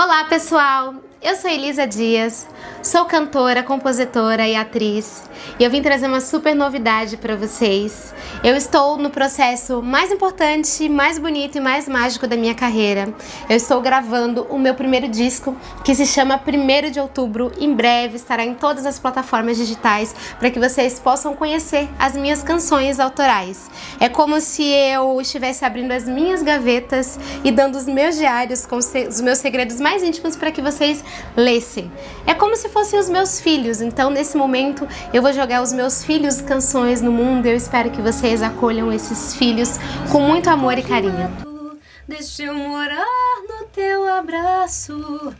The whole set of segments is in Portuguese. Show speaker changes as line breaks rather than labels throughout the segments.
Olá pessoal, eu sou Elisa Dias, sou cantora, compositora e atriz e eu vim trazer uma super novidade para vocês. Eu estou no processo mais importante, mais bonito e mais mágico da minha carreira. Eu estou gravando o meu primeiro disco, que se chama 1º de Outubro. Em breve estará em todas as plataformas digitais para que vocês possam conhecer as minhas canções autorais. É como se eu estivesse abrindo as minhas gavetas e dando os meus diários com os meus segredos mais íntimos para que vocês lessem. É como se fossem os meus filhos, então nesse momento eu vou jogar os meus filhos canções no mundo. Eu espero que vocês acolham esses filhos com muito amor e carinho.
Deixa eu morar no teu abraço.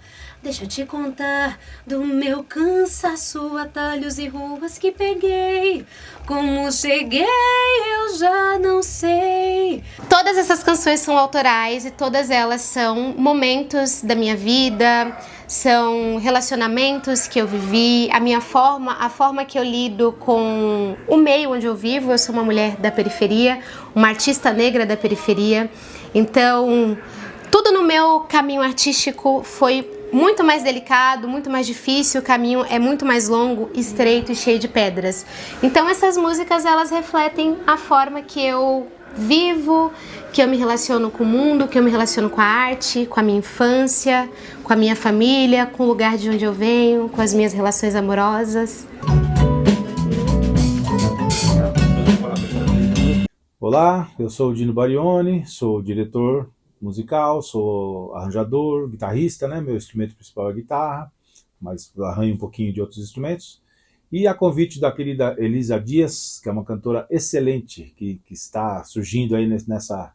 Deixa eu te contar do meu cansaço, atalhos e ruas que peguei. Como cheguei eu já não sei.
Todas essas canções são autorais e todas elas são momentos da minha vida, são relacionamentos que eu vivi, a forma que eu lido com o meio onde eu vivo. Eu sou uma mulher da periferia, uma artista negra da periferia, então tudo no meu caminho artístico foi muito mais delicado, muito mais difícil, o caminho é muito mais longo, estreito e cheio de pedras. Então essas músicas, elas refletem a forma que eu vivo, que eu me relaciono com o mundo, que eu me relaciono com a arte, com a minha infância, com a minha família, com o lugar de onde eu venho, com as minhas relações amorosas.
Olá, eu sou o Dino Barioni, sou diretor musical, sou arranjador, guitarrista, né? Meu instrumento principal é a guitarra, mas arranho um pouquinho de outros instrumentos. E a convite da querida Elisa Dias, que é uma cantora excelente, que está surgindo aí nessa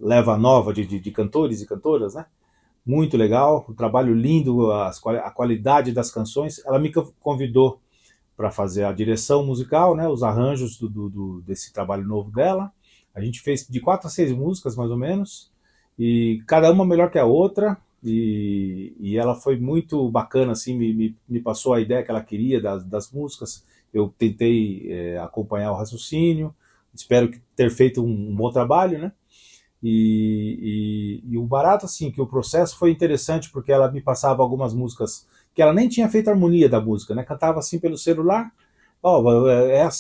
leva nova de cantores e cantoras, né? Muito legal, um trabalho lindo, a qualidade das canções. Ela me convidou para fazer a direção musical, né? Os arranjos desse trabalho novo dela. A gente fez de 4 a 6 músicas, mais ou menos, e cada uma melhor que a outra, e ela foi muito bacana, assim, me passou a ideia que ela queria das músicas. Eu tentei acompanhar o raciocínio, espero ter feito um bom trabalho, né? E o barato, assim, que o processo foi interessante, porque ela me passava algumas músicas que ela nem tinha feito a harmonia da música, né? Cantava assim pelo celular. Ó,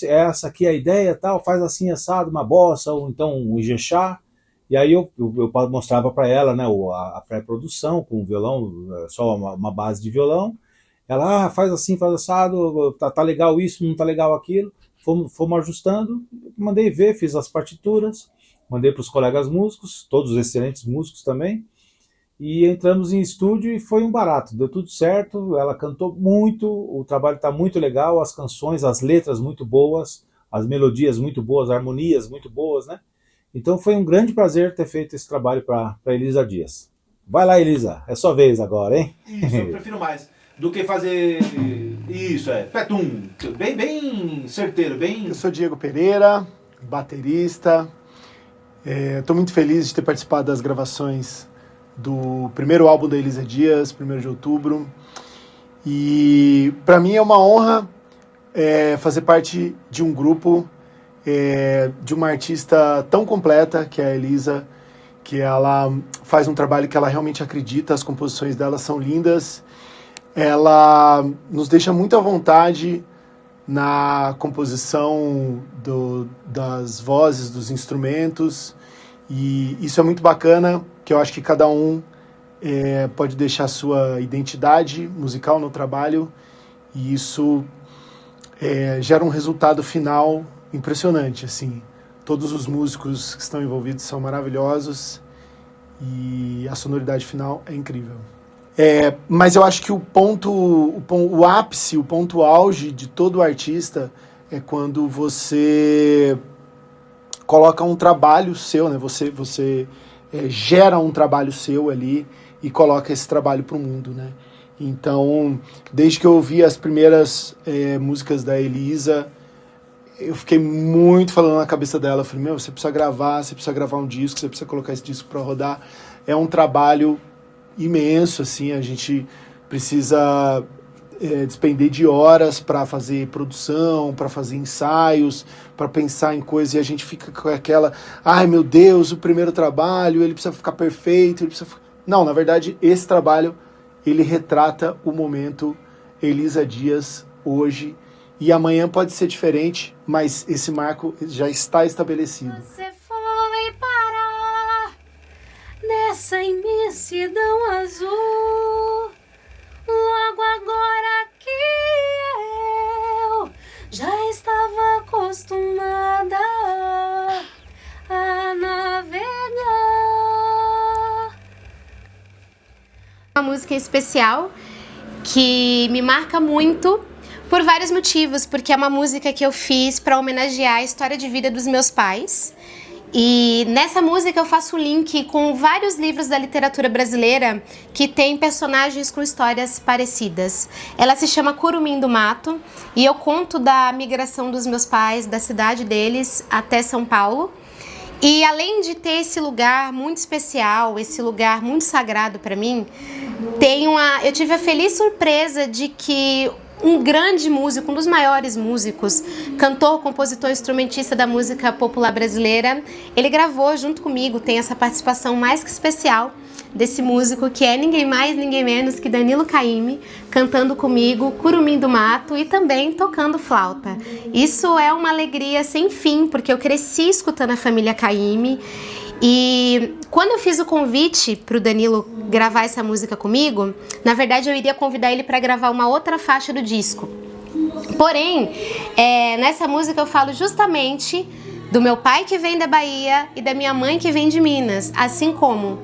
essa aqui é a ideia, tal, faz assim assado, uma bossa, ou então um ijexá. E aí eu mostrava para ela, né, a pré-produção com o violão, só uma base de violão. Ela, faz assim, faz assado, tá legal isso, não tá legal aquilo. Fomos ajustando, mandei ver, fiz as partituras, mandei para os colegas músicos, todos excelentes músicos também. E entramos em estúdio e foi um barato, deu tudo certo, ela cantou muito, o trabalho está muito legal, as canções, as letras muito boas, as melodias muito boas, as harmonias muito boas, né? Então foi um grande prazer ter feito esse trabalho para Elisa Dias. Vai lá, Elisa, é sua vez agora, hein?
Isso, eu prefiro mais do que fazer isso, petum, bem certeiro, bem...
Eu sou Diego Pereira, baterista, estou muito feliz de ter participado das gravações do primeiro álbum da Elisa Dias, 1º de outubro, e para mim é uma honra fazer parte de um grupo, de uma artista tão completa que é a Elisa, que ela faz um trabalho que ela realmente acredita, as composições dela são lindas, ela nos deixa muito à vontade na composição das vozes, dos instrumentos, e isso é muito bacana, que eu acho que cada um pode deixar sua identidade musical no trabalho, e isso gera um resultado final impressionante, assim. Todos os músicos que estão envolvidos são maravilhosos e a sonoridade final é incrível. Mas eu acho que o ápice, o ponto auge de todo artista é quando você coloca um trabalho seu, né? Você gera um trabalho seu ali e coloca esse trabalho para o mundo, né? Então, desde que eu ouvi as primeiras músicas da Elisa, eu fiquei muito falando na cabeça dela. Eu falei, você precisa gravar um disco, você precisa colocar esse disco para rodar. É um trabalho imenso, assim, a gente precisa despender de horas para fazer produção, para fazer ensaios, para pensar em coisas, e a gente fica com aquela, ai meu Deus, o primeiro trabalho, ele precisa ficar perfeito, Não, na verdade, esse trabalho, ele retrata o momento Elisa Dias hoje, e amanhã pode ser diferente, mas esse marco já está estabelecido.
Você foi parar nessa imensidão azul, logo agora que eu já estava acostumada a navegar.
Uma música especial que me marca muito por vários motivos, porque é uma música que eu fiz para homenagear a história de vida dos meus pais. E nessa música eu faço um link com vários livros da literatura brasileira que tem personagens com histórias parecidas. Ela se chama Curumim do Mato e eu conto da migração dos meus pais, da cidade deles até São Paulo. E além de ter esse lugar muito especial, esse lugar muito sagrado para mim, eu tive a feliz surpresa de que um grande músico, um dos maiores músicos, cantor, compositor, instrumentista da música popular brasileira, ele gravou junto comigo, tem essa participação mais que especial desse músico, que é ninguém mais, ninguém menos que Danilo Caymmi, cantando comigo Curumim do Mato e também tocando flauta. Isso é uma alegria sem fim, porque eu cresci escutando a família Caymmi. E quando eu fiz o convite para o Danilo gravar essa música comigo, na verdade eu iria convidar ele para gravar uma outra faixa do disco. Porém, nessa música eu falo justamente do meu pai que vem da Bahia e da minha mãe que vem de Minas, assim como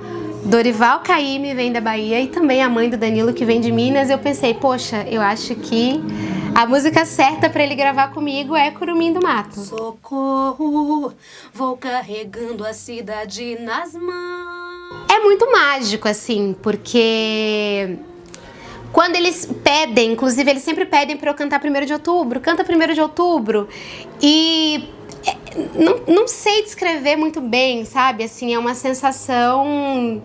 Dorival Caymmi vem da Bahia e também a mãe do Danilo que vem de Minas. Eu pensei, poxa, eu acho que a música certa para ele gravar comigo é Curumim do Mato.
Socorro, vou carregando a cidade nas mãos.
É muito mágico, assim, porque quando eles pedem, inclusive eles sempre pedem para eu cantar 1º de outubro, canta 1º de outubro, e não sei descrever muito bem, sabe? Assim, é uma sensação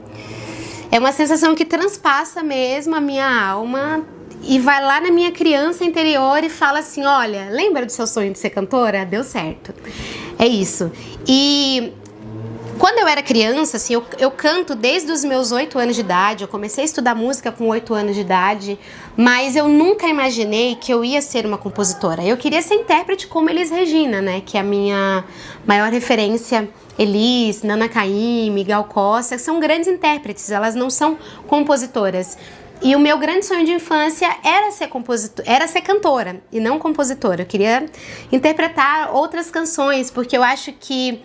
que transpassa mesmo a minha alma e vai lá na minha criança interior e fala assim, olha, lembra do seu sonho de ser cantora? Deu certo. É isso. E quando eu era criança, assim, eu canto desde os meus 8 anos de idade, eu comecei a estudar música com 8 anos de idade, mas eu nunca imaginei que eu ia ser uma compositora. Eu queria ser intérprete como Elis Regina, né, que é a minha maior referência. Elis, Nana Caymmi, Gal Costa, são grandes intérpretes, elas não são compositoras. E o meu grande sonho de infância era ser cantora e não compositora. Eu queria interpretar outras canções, porque eu acho que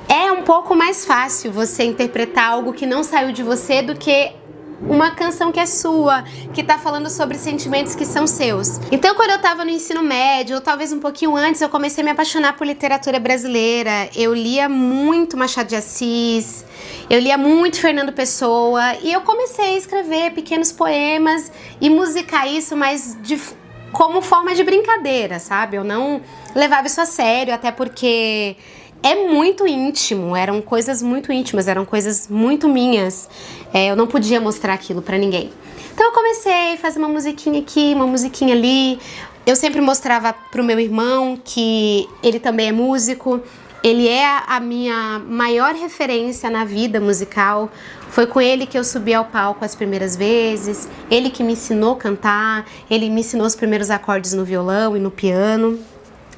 é um pouco mais fácil você interpretar algo que não saiu de você do que uma canção que é sua, que tá falando sobre sentimentos que são seus. Então, quando eu tava no ensino médio, ou talvez um pouquinho antes, eu comecei a me apaixonar por literatura brasileira. Eu lia muito Machado de Assis, eu lia muito Fernando Pessoa, e eu comecei a escrever pequenos poemas e musicar isso, mas como forma de brincadeira, sabe? Eu não levava isso a sério, até porque é muito íntimo, eram coisas muito íntimas, eram coisas muito minhas. Eu não podia mostrar aquilo pra ninguém. Então eu comecei a fazer uma musiquinha aqui, uma musiquinha ali. Eu sempre mostrava pro meu irmão que ele também é músico. Ele é a minha maior referência na vida musical. Foi com ele que eu subi ao palco as primeiras vezes. Ele que me ensinou a cantar. Ele me ensinou os primeiros acordes no violão e no piano.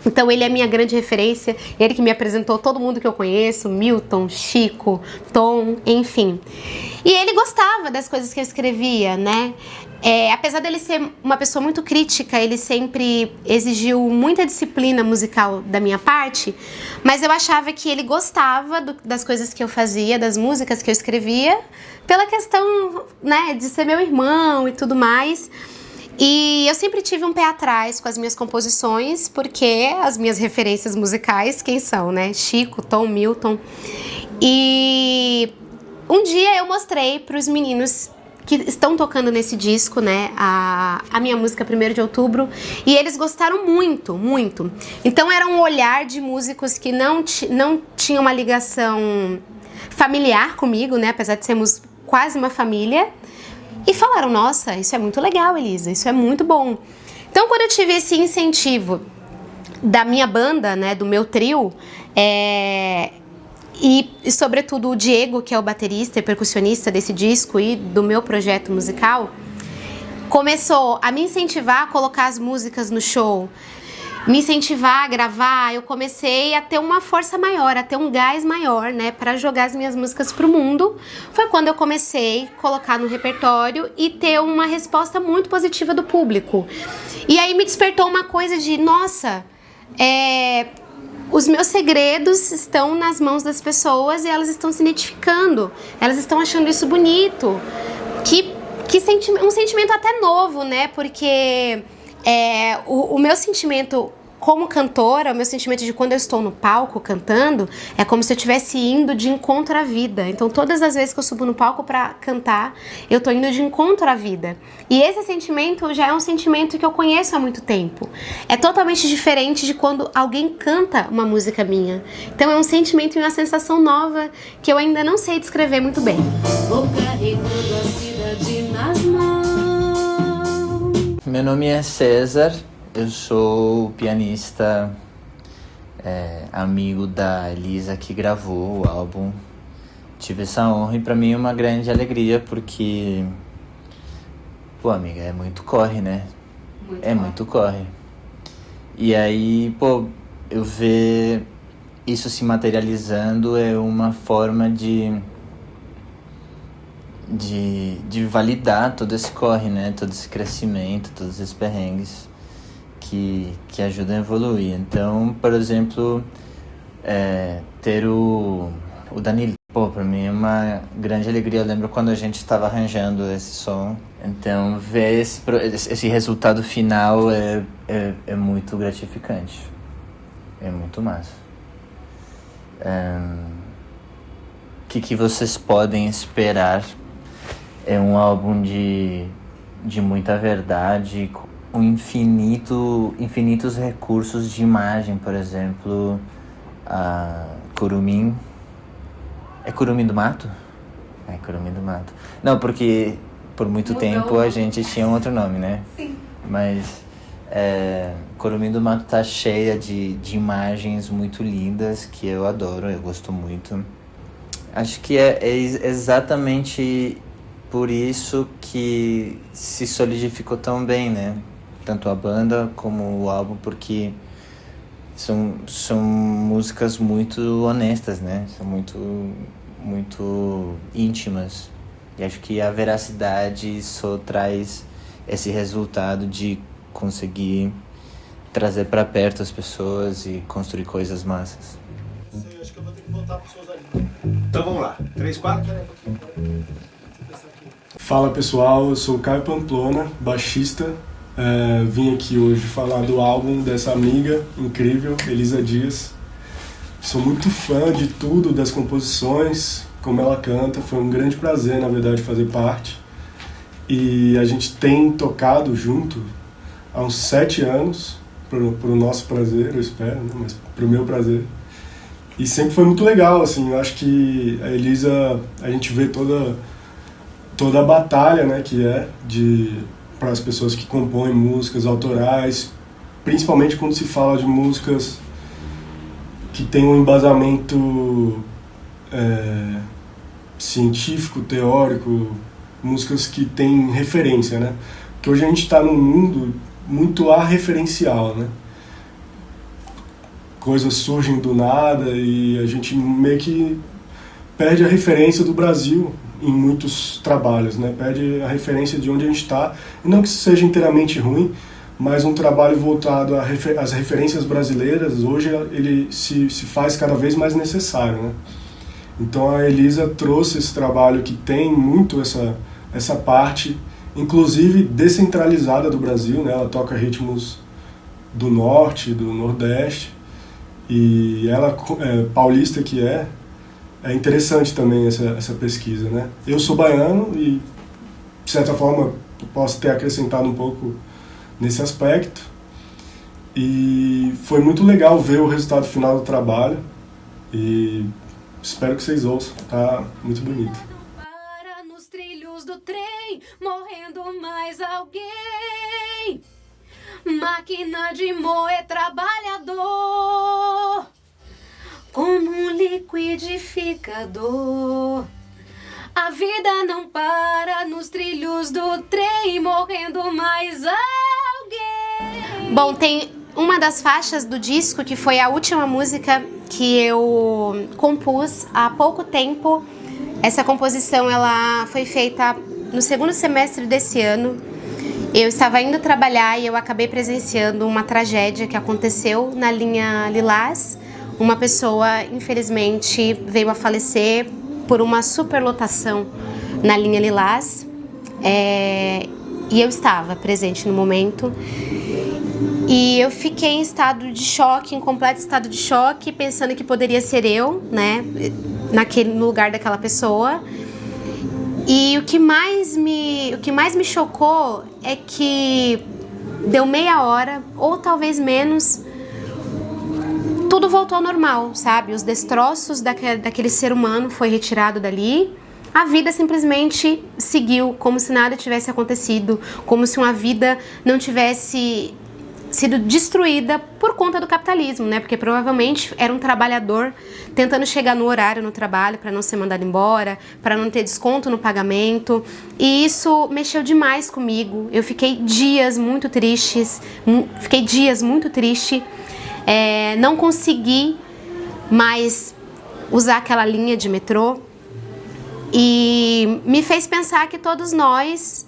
Então ele é minha grande referência, ele que me apresentou todo mundo que eu conheço, Milton, Chico, Tom, enfim. E ele gostava das coisas que eu escrevia, né? Apesar dele ser uma pessoa muito crítica, ele sempre exigiu muita disciplina musical da minha parte, mas eu achava que ele gostava das coisas que eu fazia, das músicas que eu escrevia, pela questão, né, de ser meu irmão e tudo mais. E eu sempre tive um pé atrás com as minhas composições, porque as minhas referências musicais, quem são, né? Chico, Tom, Milton. E um dia eu mostrei para os meninos que estão tocando nesse disco, né, a minha música 1º de outubro, e eles gostaram muito, muito. Então era um olhar de músicos que não tinham uma ligação familiar comigo, né, apesar de sermos quase uma família. E falaram, nossa, isso é muito legal, Elisa, isso é muito bom. Então, quando eu tive esse incentivo da minha banda, né, do meu trio, e sobretudo o Diego, que é o baterista e percussionista desse disco e do meu projeto musical, começou a me incentivar a colocar as músicas no show, me incentivar a gravar. Eu comecei a ter uma força maior, a ter um gás maior, né, para jogar as minhas músicas pro mundo. Foi quando eu comecei a colocar no repertório e ter uma resposta muito positiva do público. E aí me despertou uma coisa de, nossa, os meus segredos estão nas mãos das pessoas e elas estão se identificando, elas estão achando isso bonito. Um sentimento até novo, né? Porque o meu sentimento como cantora, o meu sentimento de quando eu estou no palco cantando, é como se eu estivesse indo de encontro à vida. Então, todas as vezes que eu subo no palco para cantar, eu tô indo de encontro à vida. E esse sentimento já é um sentimento que eu conheço há muito tempo. É totalmente diferente de quando alguém canta uma música minha. Então, é um sentimento e uma sensação nova que eu ainda não sei descrever muito bem.
Vou carregando a cidade nas mãos.
Meu nome é César. Eu sou pianista, amigo da Elisa que gravou o álbum. Tive essa honra e pra mim é uma grande alegria porque, pô, amiga, é muito corre, né? Muito corre. E aí, pô, eu ver isso se materializando é uma forma de validar todo esse corre, né? Todo esse crescimento, todos esses perrengues que ajudam a evoluir. Então, por exemplo, ter o Danilo, pô, pra mim é uma grande alegria. Eu lembro quando a gente estava arranjando esse som. Então, ver esse resultado final é muito gratificante. É muito massa. O que vocês podem esperar? É um álbum de muita verdade, com infinitos recursos de imagem. Por exemplo, a Curumim. É Curumim do Mato? É Curumim do Mato. Não, porque por muito tempo a gente tinha um outro nome, né?
Sim.
Mas Curumim do Mato tá cheia de imagens muito lindas que eu adoro, eu gosto muito. Acho que é exatamente por isso que se solidificou tão bem, né? Tanto a banda como o álbum, porque são músicas muito honestas, né? São muito íntimas. E acho que a veracidade só traz esse resultado de conseguir trazer para perto as pessoas e construir coisas massas.
Acho que eu vou ter que voltar para os seus ali.
Então vamos lá. 3, 4.
Fala pessoal, eu sou o Caio Pamplona, baixista. Vim aqui hoje falar do álbum dessa amiga incrível, Elisa Dias. Sou muito fã de tudo, das composições, como ela canta. Foi um grande prazer, na verdade, fazer parte. E a gente tem tocado junto há uns 7 anos, pro nosso prazer, eu espero, né? Mas pro meu prazer. E sempre foi muito legal, assim. Eu acho que a Elisa, a gente vê toda a batalha, né, que para as pessoas que compõem músicas autorais, principalmente quando se fala de músicas que tem um embasamento científico, teórico, músicas que têm referência, né? Porque hoje a gente está num mundo muito arreferencial, né? Coisas surgem do nada e a gente meio que perde a referência do Brasil em muitos trabalhos, né? Perde a referência de onde a gente está. E não que isso seja inteiramente ruim, mas um trabalho voltado às referências brasileiras, hoje ele se faz cada vez mais necessário, né? Então a Elisa trouxe esse trabalho que tem muito essa parte, inclusive descentralizada do Brasil, né? Ela toca ritmos do norte, do nordeste, e ela, paulista que é interessante também essa pesquisa, né? Eu sou baiano e, de certa forma, posso ter acrescentado um pouco nesse aspecto. E foi muito legal ver o resultado final do trabalho e espero que vocês ouçam, tá muito bonito.
Para nos trilhos do trem, morrendo mais alguém. Máquina de moer trabalhador. como um liquidificador. A vida não para nos trilhos do trem, morrendo mais alguém.
Bom, tem uma das faixas do disco que foi a última música que eu compus há pouco tempo. Essa composição ela foi feita no segundo semestre desse ano. Eu estava indo trabalhar e eu acabei presenciando uma tragédia que aconteceu na linha Lilás. Uma pessoa, infelizmente, veio a falecer por uma superlotação na linha Lilás. E eu estava presente no momento. E eu fiquei em estado de choque, em completo estado de choque, pensando que poderia ser eu, né, no lugar daquela pessoa. E o que mais me chocou é que deu meia hora, ou talvez menos, tudo voltou ao normal, sabe? Os destroços daquele ser humano foi retirado dali. A vida simplesmente seguiu, como se nada tivesse acontecido, como se uma vida não tivesse sido destruída por conta do capitalismo, né? Porque provavelmente era um trabalhador tentando chegar no horário no trabalho para não ser mandado embora, para não ter desconto no pagamento. E isso mexeu demais comigo. Eu fiquei dias muito triste. Não consegui mais usar aquela linha de metrô. E me fez pensar que todos nós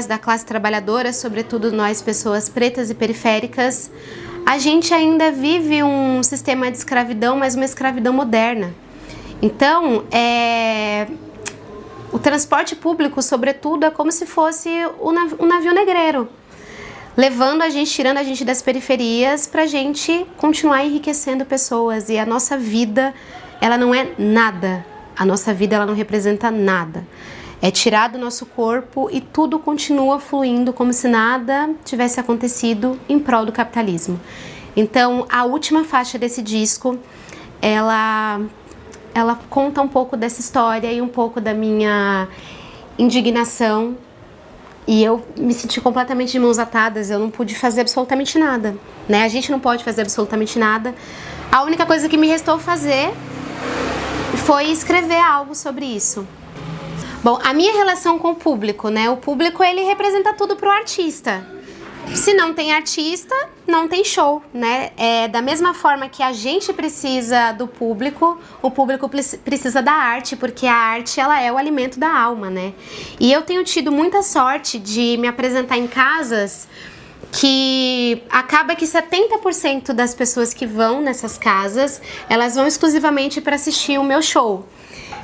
da classe trabalhadora, sobretudo nós pessoas pretas e periféricas, a gente ainda vive um sistema de escravidão, mas uma escravidão moderna. Então, o transporte público, sobretudo, é como se fosse um navio negreiro, levando a gente, tirando a gente das periferias para a gente continuar enriquecendo pessoas. E a nossa vida, ela não é nada. A nossa vida, ela não representa nada. É tirar do nosso corpo e tudo continua fluindo como se nada tivesse acontecido em prol do capitalismo. Então, a última faixa desse disco, ela conta um pouco dessa história e um pouco da minha indignação. E eu me senti completamente de mãos atadas, eu não pude fazer absolutamente nada, né? A gente não pode fazer absolutamente nada. A única coisa que me restou fazer foi escrever algo sobre isso. Bom, a minha relação com o público, né? O público, ele representa tudo pro artista. Se não tem artista, não tem show, né? Da mesma forma que a gente precisa do público, o público precisa da arte, porque a arte, ela é o alimento da alma, né? E eu tenho tido muita sorte de me apresentar em casas que acaba que 70% das pessoas que vão nessas casas, elas vão exclusivamente para assistir o meu show.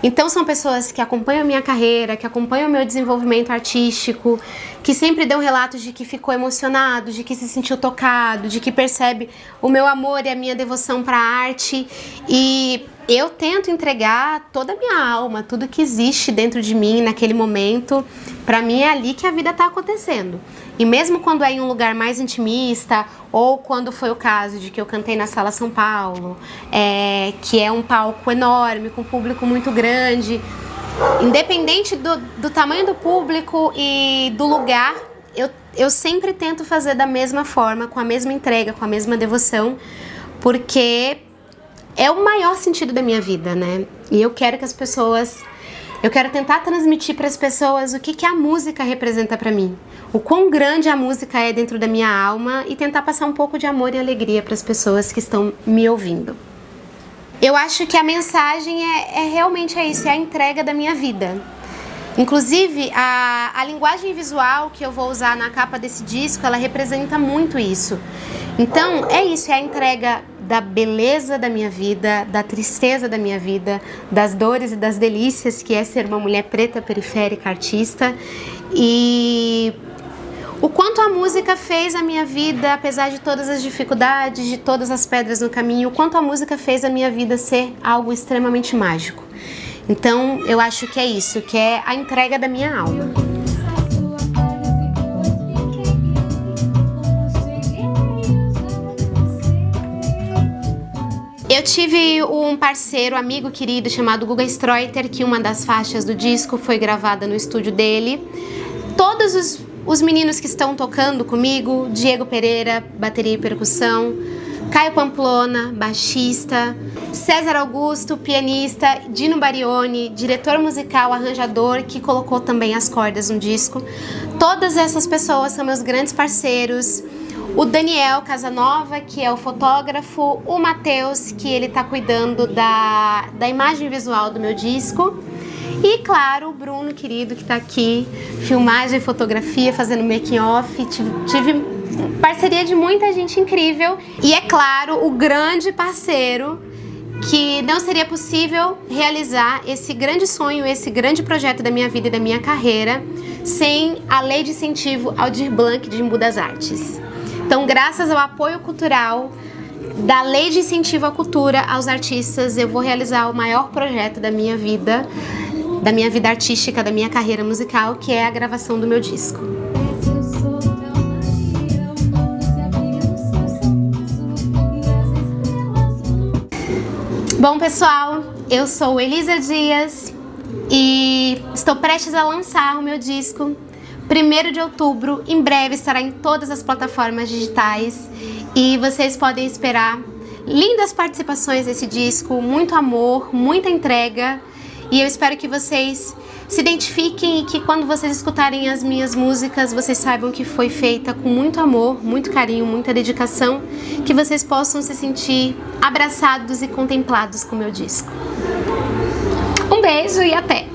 Então são pessoas que acompanham a minha carreira, que acompanham o meu desenvolvimento artístico, que sempre dão relatos de que ficou emocionado, de que se sentiu tocado, de que percebe o meu amor e a minha devoção para a arte. E eu tento entregar toda a minha alma, tudo que existe dentro de mim naquele momento. Para mim é ali que a vida está acontecendo. E mesmo quando é em um lugar mais intimista, ou quando foi o caso de que eu cantei na Sala São Paulo, que é um palco enorme, com um público muito grande, independente do tamanho do público e do lugar, eu sempre tento fazer da mesma forma, com a mesma entrega, com a mesma devoção, porque é o maior sentido da minha vida, né? E eu quero que as pessoas... Eu quero tentar transmitir para as pessoas o que a música representa para mim, o quão grande a música é dentro da minha alma e tentar passar um pouco de amor e alegria para as pessoas que estão me ouvindo. Eu acho que a mensagem realmente isso, é a entrega da minha vida. Inclusive, a linguagem visual que eu vou usar na capa desse disco, ela representa muito isso. Então, é isso, é a entrega da beleza da minha vida, da tristeza da minha vida, das dores e das delícias que é ser uma mulher preta, periférica, artista. E o quanto a música fez a minha vida, apesar de todas as dificuldades, de todas as pedras no caminho, o quanto a música fez a minha vida ser algo extremamente mágico. Então, eu acho que é isso, que é a entrega da minha alma. Eu tive um parceiro, amigo querido, chamado Guga Streuter, que uma das faixas do disco foi gravada no estúdio dele. Todos os meninos que estão tocando comigo, Diego Pereira, bateria e percussão, Caio Pamplona, baixista, César Augusto, pianista, Dino Barioni, diretor musical, arranjador, que colocou também as cordas no disco. Todas essas pessoas são meus grandes parceiros. O Daniel Casanova, que é o fotógrafo, o Matheus, que ele tá cuidando da imagem visual do meu disco. E, claro, o Bruno, querido, que tá aqui, filmagem, fotografia, fazendo making off. Tive parceria de muita gente incrível. E, é claro, o grande parceiro, que não seria possível realizar esse grande sonho, esse grande projeto da minha vida e da minha carreira, sem a Lei de Incentivo Aldir Blanc de Embu das Artes. Então, graças ao apoio cultural da Lei de Incentivo à Cultura aos artistas, eu vou realizar o maior projeto da minha vida artística, da minha carreira musical, que é a gravação do meu disco. Bom, pessoal, eu sou Elisa Dias e estou prestes a lançar o meu disco 1º de outubro, em breve estará em todas as plataformas digitais e vocês podem esperar lindas participações desse disco, muito amor, muita entrega, e eu espero que vocês se identifiquem e que quando vocês escutarem as minhas músicas, vocês saibam que foi feita com muito amor, muito carinho, muita dedicação, que vocês possam se sentir abraçados e contemplados com o meu disco. Um beijo e até!